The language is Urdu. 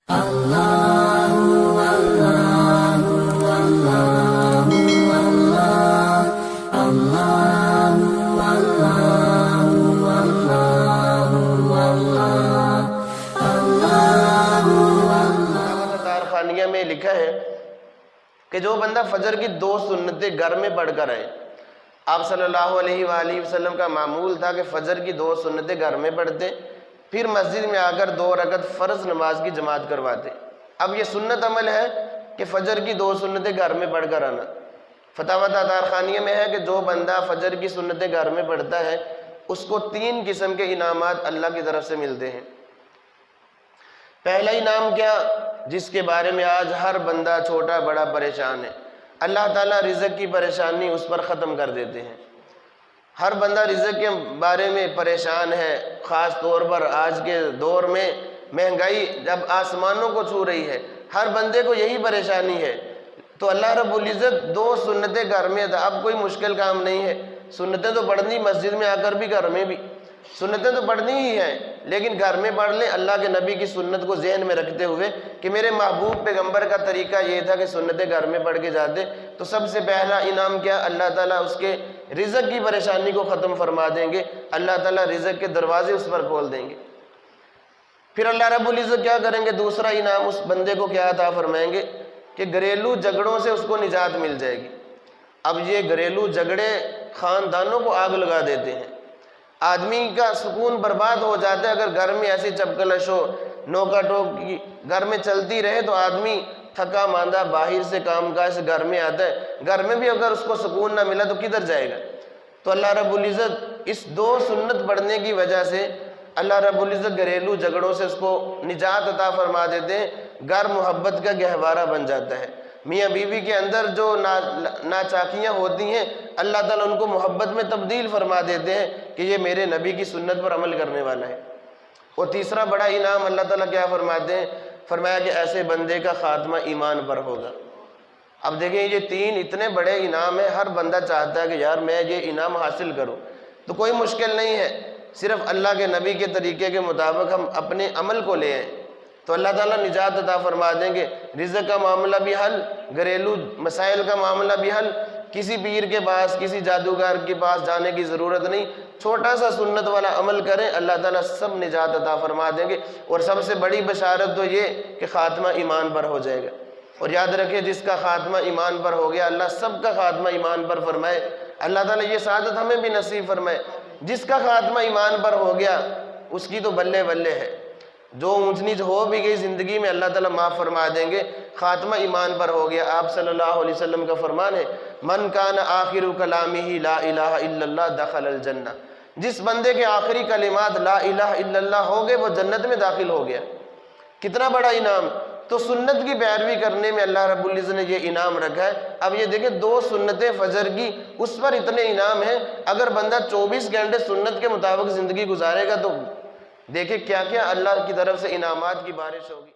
خانیہ میں لکھا ہے کہ جو بندہ فجر کی 2 سنتیں گھر میں پڑھ کر آئے، آپ صلی اللہ علیہ وآلہ وسلم کا معمول تھا کہ فجر کی 2 سنتیں گھر میں پڑھتے، پھر مسجد میں آ کر 2 رکعت فرض نماز کی جماعت کرواتے۔ اب یہ سنت عمل ہے کہ فجر کی 2 سنتیں گھر میں پڑھ کر آنا۔ فتاوی تاتار خانیہ میں ہے کہ جو بندہ فجر کی سنتیں گھر میں پڑھتا ہے اس کو 3 قسم کے انعامات اللہ کی طرف سے ملتے ہیں۔ پہلا انعام کیا، جس کے بارے میں آج ہر بندہ چھوٹا بڑا پریشان ہے، اللہ تعالیٰ رزق کی پریشانی اس پر ختم کر دیتے ہیں۔ ہر بندہ رزق کے بارے میں پریشان ہے، خاص طور پر آج کے دور میں مہنگائی جب آسمانوں کو چھو رہی ہے، ہر بندے کو یہی پریشانی ہے۔ تو اللہ رب العزت 2 سنتیں گھر میں تھا، اب کوئی مشکل کام نہیں ہے، سنتیں تو پڑھنی مسجد میں آ کر بھی گھر میں بھی سنتیں تو پڑھنی ہی ہیں، لیکن گھر میں پڑھ لیں اللہ کے نبی کی سنت کو ذہن میں رکھتے ہوئے کہ میرے محبوب پیغمبر کا طریقہ یہ تھا کہ سنتیں گھر میں پڑھ کے جاتے۔ تو سب سے پہلا انعام کیا، اللہ تعالیٰ اس کے رزق کی پریشانی کو ختم فرما دیں گے، اللہ تعالیٰ رزق کے دروازے اس پر کھول دیں گے۔ پھر اللہ رب العزت کیا کریں گے، دوسرا انعام اس بندے کو کیا عطا فرمائیں گے کہ گھریلو جھگڑوں سے اس کو نجات مل جائے گی۔ اب یہ گھریلو جھگڑے خاندانوں کو آگ لگا دیتے ہیں، آدمی کا سکون برباد ہو جاتا ہے۔ اگر گھر میں ایسی چپکلش ہو، نوکا ٹوک کی گھر میں چلتی رہے تو آدمی تھکا ماندہ باہر سے کام کاج سے گھر میں آتا ہے، گھر میں بھی اگر اس کو سکون نہ ملا تو کدھر جائے گا۔ تو اللہ رب العزت اس 2 سنت پڑھنے کی وجہ سے اللہ رب العزت گھریلو جھگڑوں سے اس کو نجات عطا فرما دیتے ہیں، گھر محبت کا گہوارہ بن جاتا ہے۔ میاں بیوی کے اندر جو ناچاکیاں ہوتی ہیں اللہ تعالیٰ ان کو محبت میں تبدیل فرما دیتے ہیں کہ یہ میرے نبی کی سنت پر عمل کرنے والا ہے۔ اور تیسرا بڑا انعام اللہ تعالیٰ کیا فرماتے ہیں، فرمایا کہ ایسے بندے کا خاتمہ ایمان پر ہوگا۔ اب دیکھیں یہ 3 اتنے بڑے انعام ہیں، ہر بندہ چاہتا ہے کہ یار میں یہ انعام حاصل کروں، تو کوئی مشکل نہیں ہے، صرف اللہ کے نبی کے طریقے کے مطابق ہم اپنے عمل کو لے آئیں تو اللہ تعالیٰ نجات عطا فرما دیں گے۔ رزق کا معاملہ بھی حل، گھریلو مسائل کا معاملہ بھی حل، کسی پیر کے پاس کسی جادوگر کے پاس جانے کی ضرورت نہیں، چھوٹا سا سنت والا عمل کریں اللہ تعالیٰ سب نجات عطا فرما دیں گے۔ اور سب سے بڑی بشارت تو یہ کہ خاتمہ ایمان پر ہو جائے گا۔ اور یاد رکھیں جس کا خاتمہ ایمان پر ہو گیا اللہ سب کا خاتمہ ایمان پر فرمائے، اللہ تعالیٰ یہ سعادت ہمیں بھی نصیب فرمائے۔ جس کا خاتمہ ایمان پر ہو گیا اس کی تو بلے بلے ہے، جو اونچ نیچ ہو بھی گئی زندگی میں اللہ تعالیٰ معاف فرما دیں گے، خاتمہ ایمان پر ہو گیا۔ آپ صلی اللہ علیہ وسلم کا فرمان ہے من کان آخر کلامہ لا الہ الا اللہ دخل الجنہ، جس بندے کے آخری کلمات لا الہ الا اللہ ہو گئے وہ جنت میں داخل ہو گیا۔ کتنا بڑا انعام۔ تو سنت کی پیروی کرنے میں اللہ رب العزت نے یہ انعام رکھا ہے۔ اب یہ دیکھیں 2 سنتیں فجر کی، اس پر اتنے انعام ہیں، اگر بندہ 24 گھنٹے سنت کے مطابق زندگی گزارے گا تو دیکھیں کیا کیا اللہ کی طرف سے انعامات کی بارش ہوگی۔